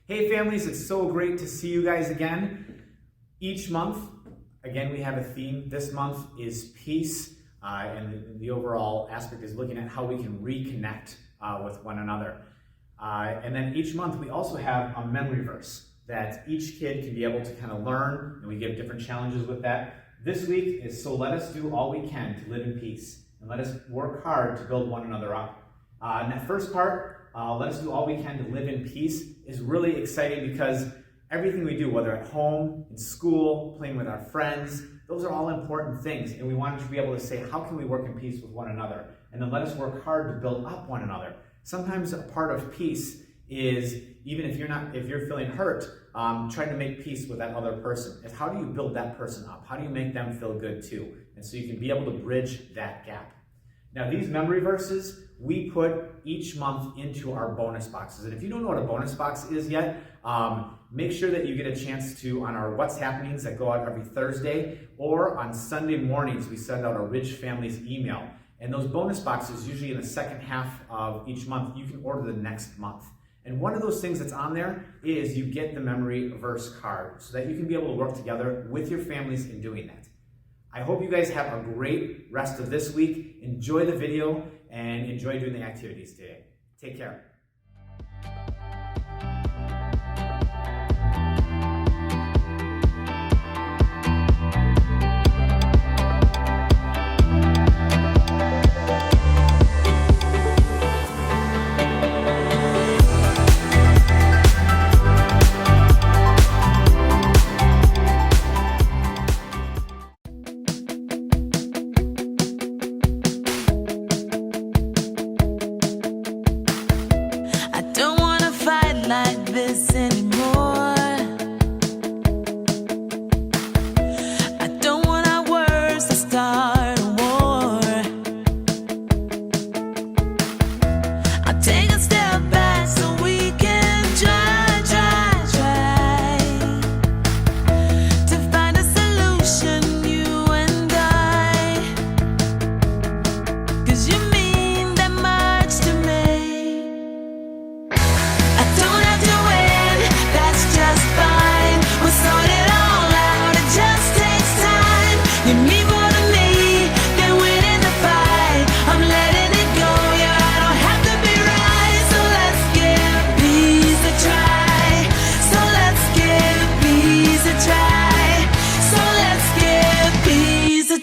Hey families, it's so great to see you guys again. Each month, again, we have a theme. This month is peace, and the overall aspect is looking at how we can reconnect with one another. And then each month we also have a memory verse that each kid can be able to kind of learn, and we give different challenges with that. This week is, so let us do all we can to live in peace, and let us work hard to build one another up. And that first part, let us do all we can to live in peace, is really exciting because everything we do, whether at home, in school, playing with our friends, those are all important things. And we wanted to be able to say, how can we work in peace with one another? And then let us work hard to build up one another. Sometimes a part of peace is, even if you're feeling hurt, trying to make peace with that other person. Is how do you build that person up? How do you make them feel good too? And so you can be able to bridge that gap. Now, these memory verses, we put each month into our bonus boxes. And if you don't know what a bonus box is yet, make sure that you get a chance to, on our What's Happenings that go out every Thursday, or on Sunday mornings, we send out a Ridge Families email. And those bonus boxes, usually in the second half of each month, you can order the next month. And one of those things that's on there is you get the memory verse card so that you can be able to work together with your families in doing that. I hope you guys have a great rest of this week. Enjoy the video and enjoy doing the activities today. Take care. Like this anymore. I don't want our words to start a war. I'll take a step back so we can try to find a solution, you and I. 'Cause you mean that much to me.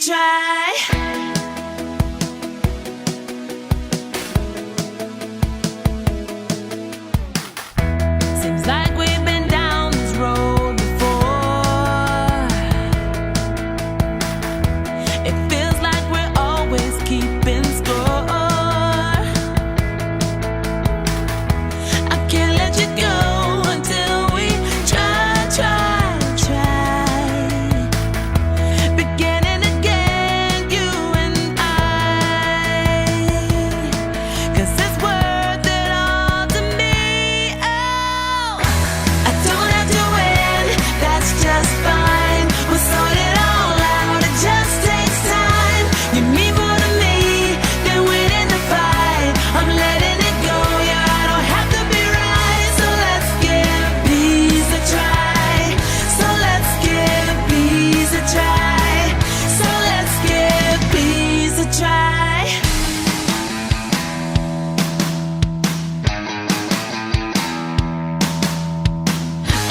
Try. Seems like we've been down this road before. It feels like we're always keeping score. I can't let you go until we try. Beginning again, you and I. 'Cause it's worth it all to me. Oh, I don't have to win, that's just fine. We'll sort it all out, it just takes time. You mean more to me than winning the fight. I'm letting it go, yeah, I don't have to be right. So let's give peace a try. So let's give peace a try. So let's give peace a try.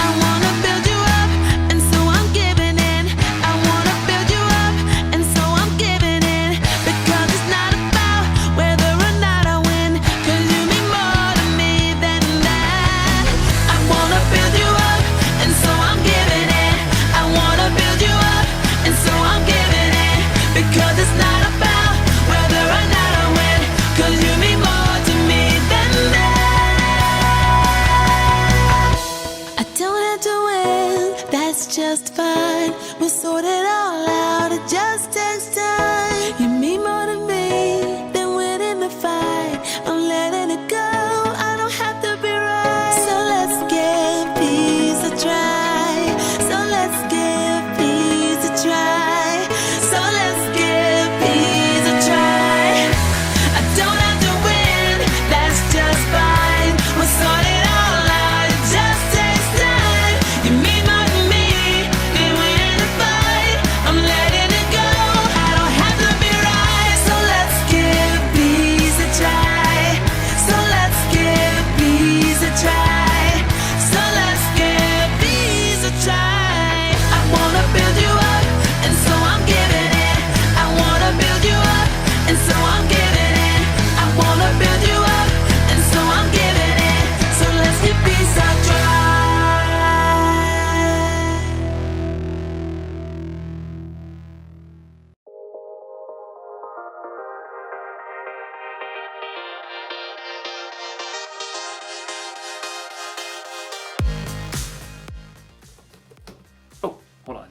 I wanna build you up, and so I'm giving in. I wanna build you up, and so I'm giving in. Because it's not about whether or not I win, 'cause you mean more to me than that. I wanna build you up, and so I'm giving in. I wanna build you up, and so I'm giving in. Because it's not about whether or not I win, 'cause you mean more to me than that. I don't have to win, that's just fine. We'll sort it all out, it just takes time. You mean more to me than winning the fight. I'm letting it go, I don't have to be right. So let's give peace a try. So let's give peace a try. So let's give peace a try. I don't have to win, that's just fine. We'll sort it all out, it just takes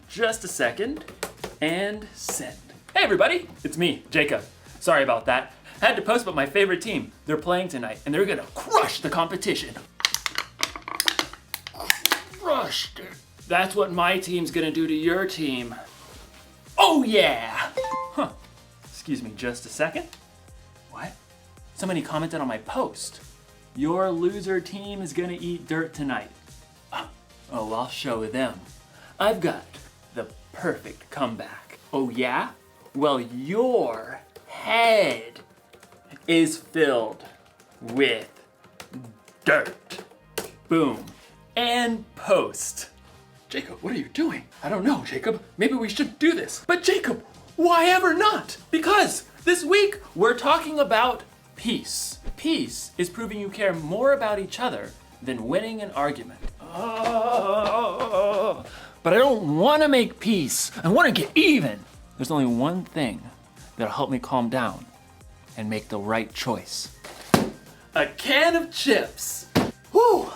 just a second, and send. Hey everybody, it's me, Jacob. Sorry about that. I had to post about my favorite team. They're playing tonight, and they're gonna crush the competition. Crushed it. That's what my team's gonna do to your team. Oh yeah! Huh. Excuse me just a second. What? Somebody commented on my post. Your loser team is gonna eat dirt tonight. Oh, I'll show them. I've got the perfect comeback. Oh yeah? Well, your head is filled with dirt. Boom. And post. Jacob, what are you doing? I don't know, Jacob. Maybe we should do this. But Jacob, why ever not? Because this week we're talking about peace. Peace is proving you care more about each other than winning an argument. But I don't want to make peace. I want to get even. There's only one thing that'll help me calm down and make the right choice. A can of chips. Whew.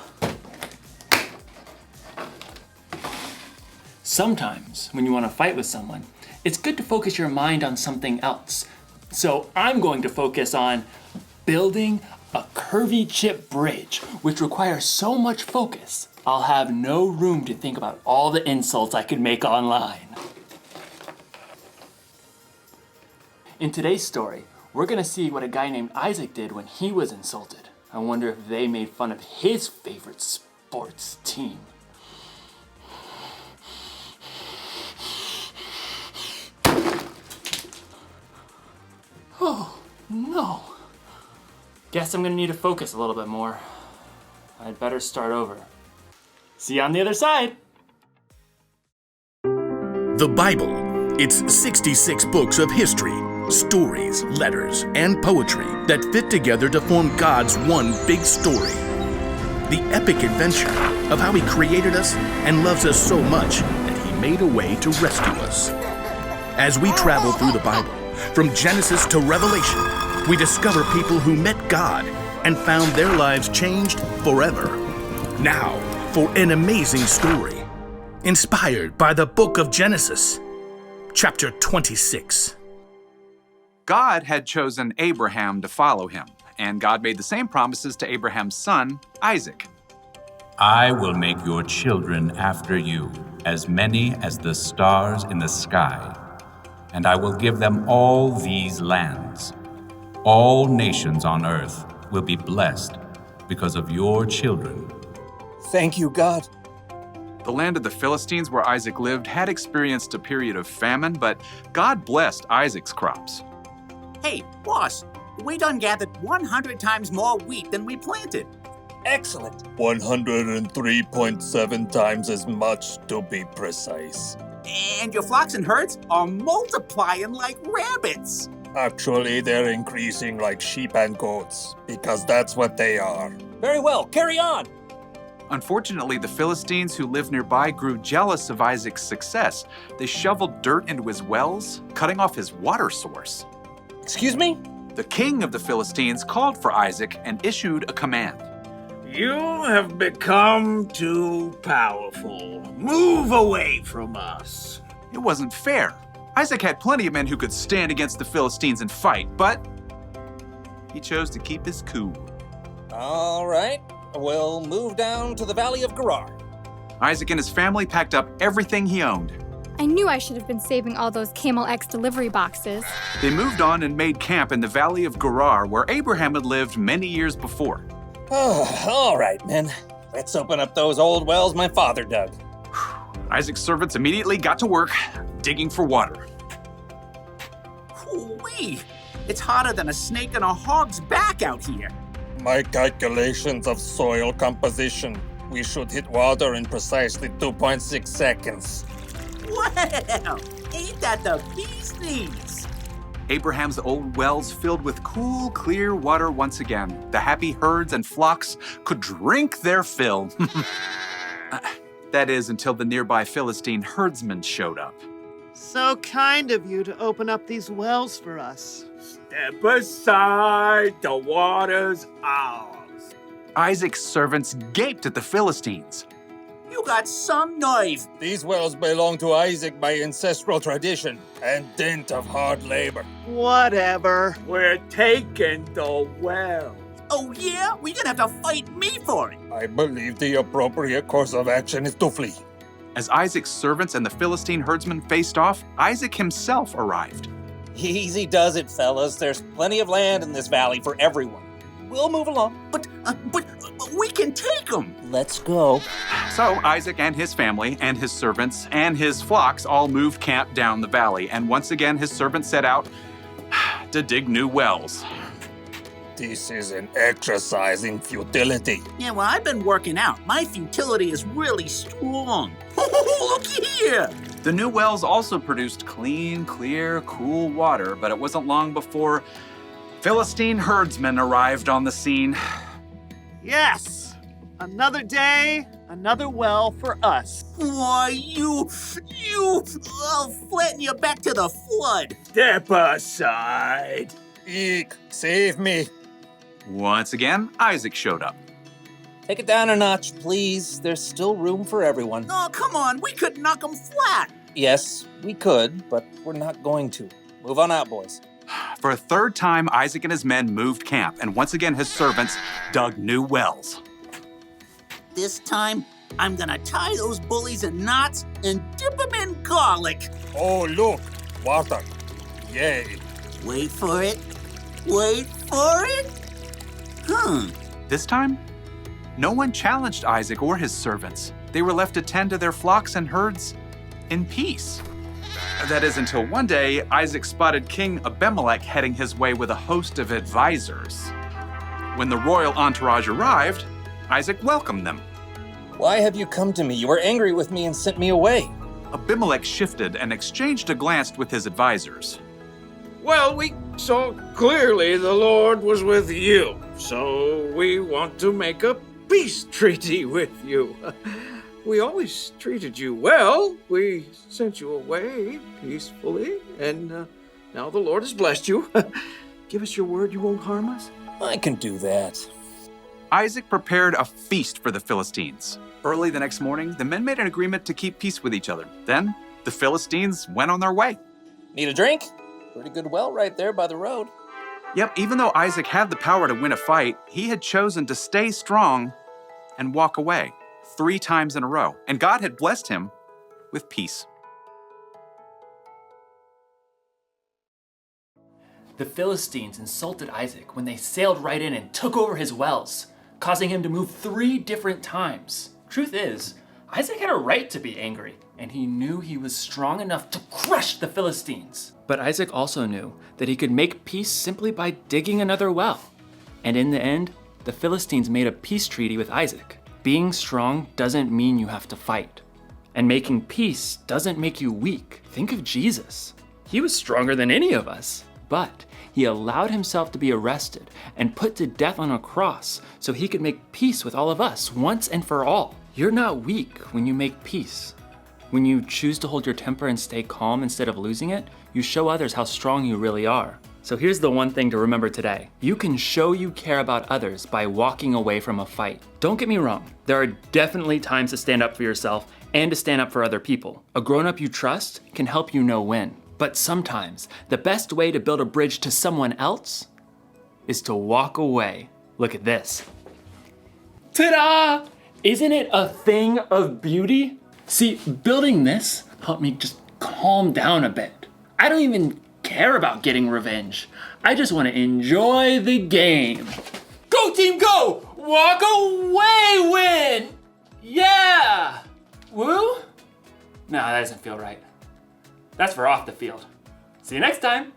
Sometimes when you want to fight with someone, it's good to focus your mind on something else. So I'm going to focus on building a curvy chip bridge, which requires so much focus, I'll have no room to think about all the insults I could make online. In today's story, we're gonna see what a guy named Isaac did when he was insulted. I wonder if they made fun of his favorite sports team. Oh, no. Guess I'm gonna need to focus a little bit more. I'd better start over. See you on the other side. The Bible. It's 66 books of history, stories, letters, and poetry that fit together to form God's one big story. The epic adventure of how He created us and loves us so much that He made a way to rescue us. As we travel through the Bible, from Genesis to Revelation, we discover people who met God and found their lives changed forever. Now, for an amazing story, inspired by the book of Genesis, chapter 26. God had chosen Abraham to follow him, and God made the same promises to Abraham's son, Isaac. I will make your children after you, as many as the stars in the sky, and I will give them all these lands. All nations on earth will be blessed because of your children. Thank you, God. The land of the Philistines where Isaac lived had experienced a period of famine, but God blessed Isaac's crops. Hey, boss, we done gathered 100 times more wheat than we planted. Excellent. 103.7 times as much to be precise. And your flocks and herds are multiplying like rabbits. Actually, they're increasing like sheep and goats, because that's what they are. Very well, carry on. Unfortunately, the Philistines who lived nearby grew jealous of Isaac's success. They shoveled dirt into his wells, cutting off his water source. Excuse me? The king of the Philistines called for Isaac and issued a command. You have become too powerful. Move away from us. It wasn't fair. Isaac had plenty of men who could stand against the Philistines and fight, but he chose to keep his cool. All right, we'll move down to the Valley of Gerar. Isaac and his family packed up everything he owned. I knew I should have been saving all those Camel X delivery boxes. They moved on and made camp in the Valley of Gerar, where Abraham had lived many years before. Oh, all right, men. Let's open up those old wells my father dug. Isaac's servants immediately got to work, digging for water. Ooh-wee! It's hotter than a snake in a hog's back out here. My calculations of soil composition. We should hit water in precisely 2.6 seconds. Well, ain't that the bee's knees? Abraham's old wells filled with cool, clear water once again. The happy herds and flocks could drink their fill. That is, until the nearby Philistine herdsmen showed up. So kind of you to open up these wells for us. Step aside, the water's ours. Isaac's servants gaped at the Philistines. You got some nerve. These wells belong to Isaac by ancestral tradition and dint of hard labor. Whatever. We're taking the well. Oh yeah? We're gonna have to fight me for it. I believe the appropriate course of action is to flee. As Isaac's servants and the Philistine herdsmen faced off, Isaac himself arrived. Easy does it, fellas. There's plenty of land in this valley for everyone. We'll move along. But we can take them. Let's go. So Isaac and his family and his servants and his flocks all moved camp down the valley, and once again his servants set out to dig new wells. This is an exercise in futility. Yeah, well, I've been working out. My futility is really strong. Look here. The new wells also produced clean, clear, cool water, but it wasn't long before Philistine herdsmen arrived on the scene. Yes! Another day, another well for us. Why, I'll flatten you back to the flood. Step aside. Eek, save me. Once again, Isaac showed up. Take it down a notch, please. There's still room for everyone. Oh, come on. We could knock them flat. Yes, we could, but we're not going to. Move on out, boys. For a third time, Isaac and his men moved camp, and once again his servants dug new wells. This time, I'm gonna tie those bullies in knots and dip them in garlic. Oh, look, water. Yay. Wait for it. Wait for it. This time, no one challenged Isaac or his servants. They were left to tend to their flocks and herds in peace. That is until one day, Isaac spotted King Abimelech heading his way with a host of advisors. When the royal entourage arrived, Isaac welcomed them. Why have you come to me? You were angry with me and sent me away. Abimelech shifted and exchanged a glance with his advisors. Well, we saw clearly the Lord was with you, so we want to make a peace treaty with you. We always treated you well. We sent you away peacefully, and now the Lord has blessed you. Give us your word you won't harm us. I can do that. Isaac prepared a feast for the Philistines. Early the next morning, the men made an agreement to keep peace with each other. Then, the Philistines went on their way. Need a drink? Pretty good well right there by the road. Yep, even though Isaac had the power to win a fight, he had chosen to stay strong and walk away 3 times in a row. And God had blessed him with peace. The Philistines insulted Isaac when they sailed right in and took over his wells, causing him to move 3 different times. Truth is, Isaac had a right to be angry, and he knew he was strong enough to crush the Philistines. But Isaac also knew that he could make peace simply by digging another well. And in the end, the Philistines made a peace treaty with Isaac. Being strong doesn't mean you have to fight. And making peace doesn't make you weak. Think of Jesus. He was stronger than any of us. But he allowed himself to be arrested and put to death on a cross so he could make peace with all of us once and for all. You're not weak when you make peace. When you choose to hold your temper and stay calm instead of losing it, you show others how strong you really are. So here's the one thing to remember today. You can show you care about others by walking away from a fight. Don't get me wrong, there are definitely times to stand up for yourself and to stand up for other people. A grown-up you trust can help you know when. But sometimes, the best way to build a bridge to someone else is to walk away. Look at this. Ta-da! Isn't it a thing of beauty? See, building this helped me just calm down a bit. I don't even care about getting revenge. I just want to enjoy the game. Go team, go! Walk away, win! Yeah! Woo? No, that doesn't feel right. That's for off the field. See you next time.